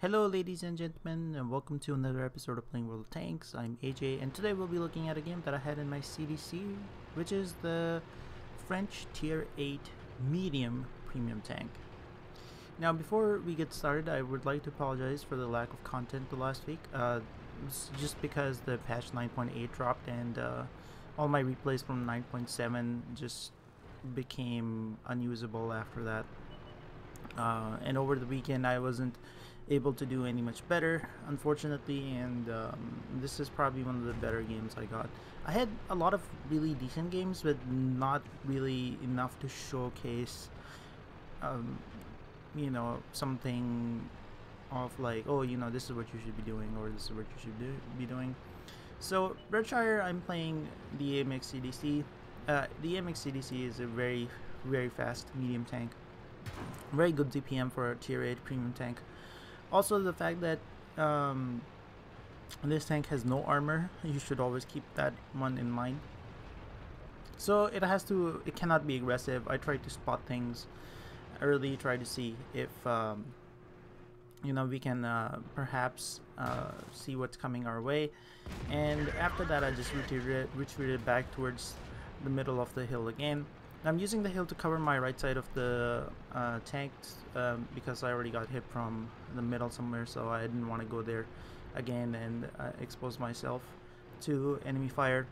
Hello ladies and gentlemen, and welcome to another episode of Playing World of Tanks. I'm AJ, and today we'll be looking at a game that I had in my CDC, which is the French Tier 8 Medium Premium Tank. Now before we get started, I would like to apologize for the lack of content the last week. It's just because the patch 9.8 dropped and all my replays from 9.7 just became unusable after that. And over the weekend I wasn't able to do any much better, unfortunately, and this is probably one of the better games I got. I had a lot of really decent games, but not really enough to showcase something of like, oh, this is what you should be doing, or this is what you should be doing. So Redshire, I'm playing the AMX CDC. The AMX CDC is a very fast medium tank, very good DPM for a tier 8 premium tank. Also, the fact that this tank has no armor, you should always keep that one in mind. So it cannot be aggressive. I try to spot things early, try to see if we can perhaps see what's coming our way, and after that I just retreated back towards the middle of the hill again. I'm using the hill to cover my right side of the tank because I already got hit from the middle somewhere, so I didn't want to go there again and expose myself to enemy fire.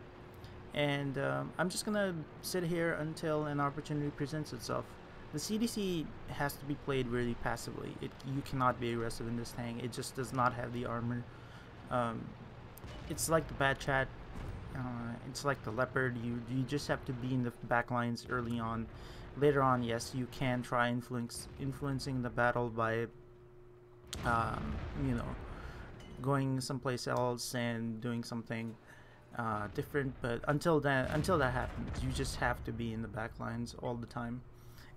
And I'm just gonna sit here until an opportunity presents itself. The CDC has to be played really passively. You cannot be aggressive in this tank. It just does not have the armor. It's like the bad chat. It's like the leopard. You just have to be in the back lines early on. Later on, yes, you can try influencing the battle by going someplace else and doing something different, but until that happens, you just have to be in the back lines all the time.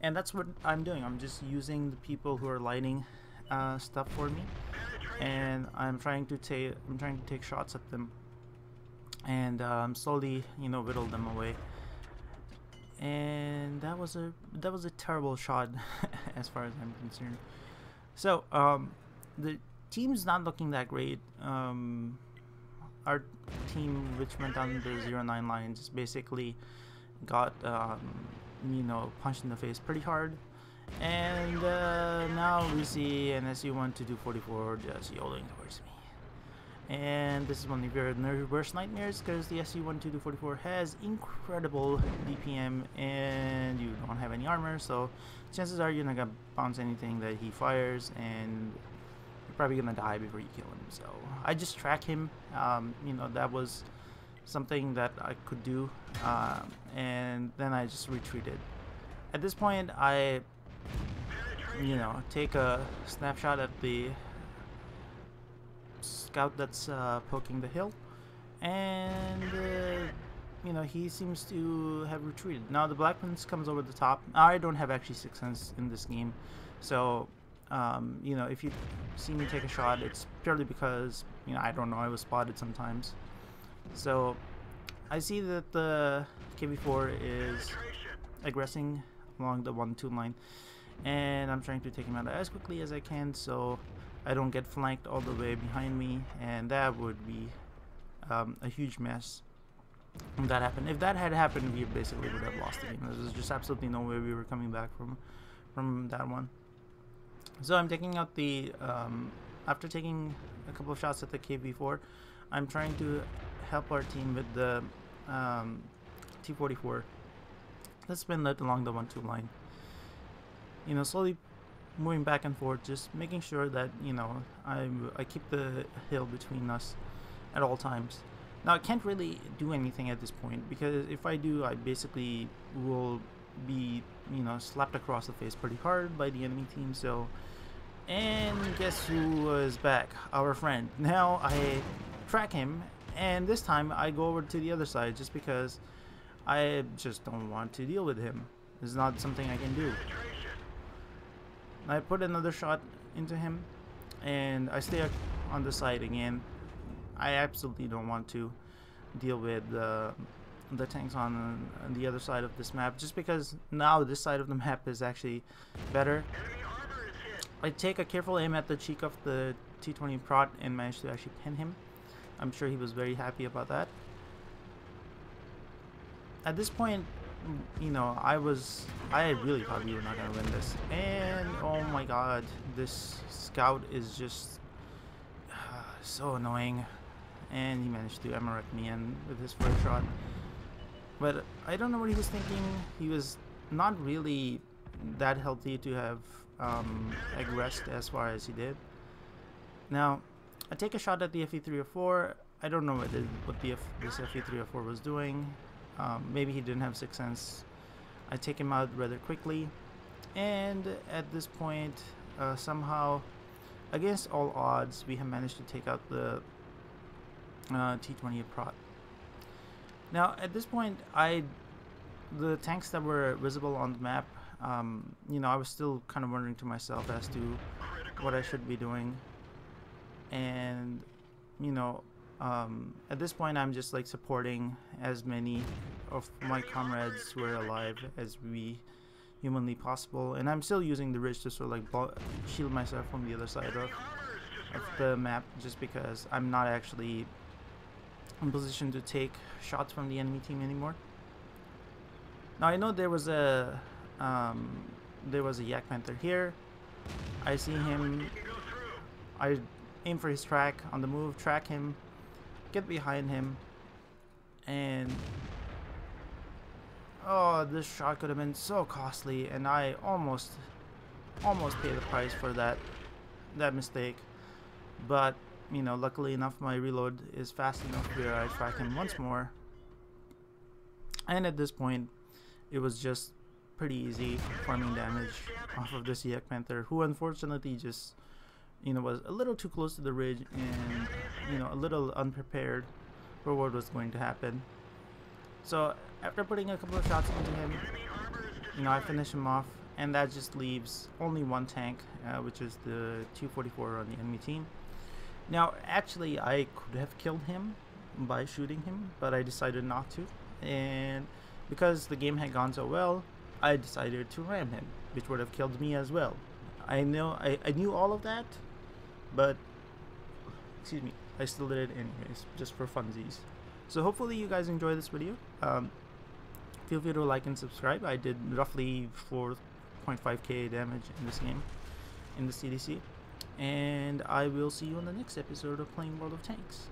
And that's what I'm doing. I'm just using the people who are lighting stuff for me, and I'm trying to take shots at them and slowly whittle them away. And that was a terrible shot as far as I'm concerned. So the team's not looking that great. Our team, which went down the 0-9 line, just basically got punched in the face pretty hard. And now we see an SU-12-244 just yodeling towards me. And this is one of your worst nightmares, because the SU-12-244 has incredible DPM and you don't have any armor, so chances are you're not gonna bounce anything that he fires, and you're probably gonna die before you kill him. So I just track him. That was something that I could do, and then I just retreated. At this point, I take a snapshot at the scout that's poking the hill, and he seems to have retreated. Now the Black Prince comes over the top. I don't have actually 6 Sense in this game, so if you see me take a shot, it's purely because I don't know, I was spotted sometimes. So I see that the KV4 is aggressing along the 1-2 line, and I'm trying to take him out as quickly as I can so I don't get flanked all the way behind me, and that would be a huge mess if that happened. If that had happened, we basically would have lost the game. There's just absolutely no way we were coming back from that one. So I'm taking out the after taking a couple of shots at the KV4, I'm trying to help our team with the T-44 that's been led along the 1-2 line. Slowly moving back and forth, just making sure that I keep the hill between us at all times. Now I can't really do anything at this point, because if I do, I basically will be slapped across the face pretty hard by the enemy team. So, and guess who was back? Our friend. Now I track him, and this time I go over to the other side just because I just don't want to deal with him. It's not something I can do. I put another shot into him, and I stay on the side again. I absolutely don't want to deal with the tanks on the other side of this map, just because now this side of the map is actually better. I take a careful aim at the cheek of the T-20 prot and manage to actually pin him. I'm sure he was very happy about that. At this point, you know, I really thought we were not gonna win this, and oh my god, this scout is just so annoying, and he managed to MRF me in with his first shot. But I don't know what he was thinking. He was not really that healthy to have aggressed as far as he did. Now, I take a shot at the FE304. I don't know what this FE304 was doing. Maybe he didn't have Sixth Sense. I take him out rather quickly, and at this point, somehow, against all odds, we have managed to take out the T-20 prot. Now, at this point, the tanks that were visible on the map, you know, I was still kind of wondering to myself as to what I should be doing, and you know, at this point, I'm just like supporting as many of my comrades who are alive as we humanly possible, and I'm still using the ridge to sort of like shield myself from the other side of the map, just because I'm not actually in position to take shots from the enemy team anymore. Now I know there was a Yak Panther here. I see him. I aim for his track on the move, track him, get behind him, and oh, this shot could have been so costly, and I almost paid the price for that mistake. But you know, luckily enough, my reload is fast enough where I track him once more, and at this point, it was just pretty easy farming damage off of this Yak Panther, who unfortunately just, you know, was a little too close to the ridge and, you know, a little unprepared for what was going to happen. So after putting a couple of shots into him, you know, I finish him off, and that just leaves only one tank, which is the 244 on the enemy team. Now, actually, I could have killed him by shooting him, but I decided not to, and because the game had gone so well, I decided to ram him, which would have killed me as well. I knew all of that, but excuse me, I still did it anyways, just for funsies. So hopefully you guys enjoy this video. Feel free to like and subscribe. I did roughly 4.5k damage in this game, in the CDC, and I will see you on the next episode of Playing World of Tanks.